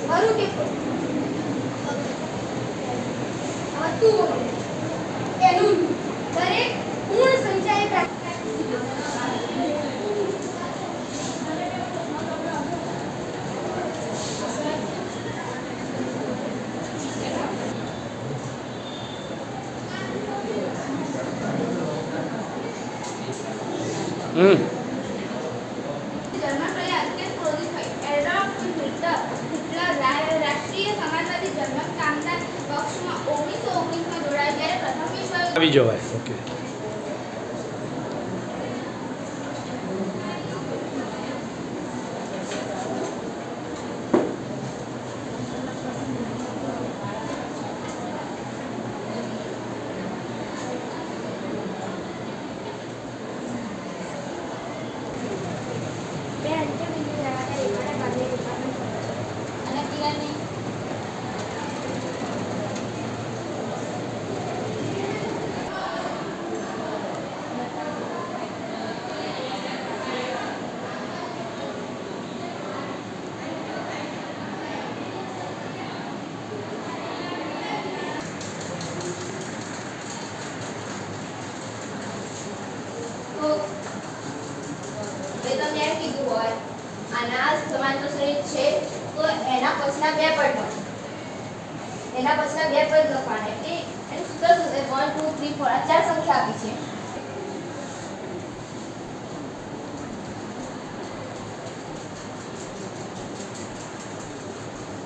ખરું કે હતું એનું દરેક પૂર્ણ સંખ્યાએ આવી જવાય. ઓકે. એના પછીના બે પદ લખવાના કે એનું સૂત્ર શું છે 1 2 3 4 આ ચાર સંખ્યા આપી છે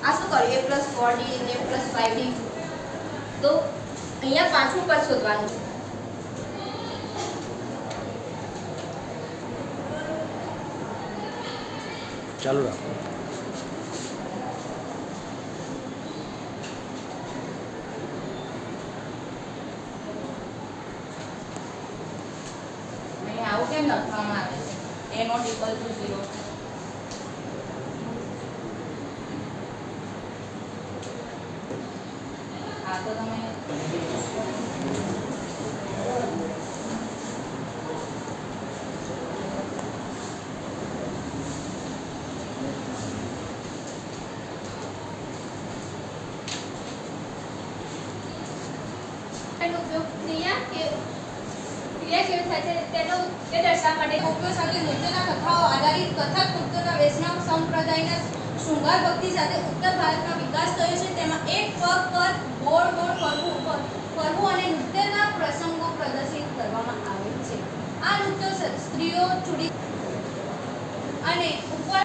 આ શું કર્યું a + 4d અને a + 5d તો અહીંયા પાંચમું પદ શોધવાનું છે ચાલુ રાખો. આવું કેમ લખવામાં આવે છે a ≠ = 0 આ તો તમે એનો ઉપયોગ ક્રિયા કેવી થાય છે તે દર્શાવવા માટે ઉપયોગ સાથે નૃત્યના કથાઓ આધારિત કથક નૃત્યોના વૈષ્ણવ સંપ્રદાયના શૃંગાર ભક્તિ સાથે ઉત્તર ભારતમાં વિકાસ થયો છે તેમાં એક પગ પર ગોળ ગોળ ફરવું અને નૃત્યના પ્રસંગો પ્રદર્શિત કરવામાં આવે છે આ નૃત્યો સ્ત્રીઓ ચૂડી અને ઉપર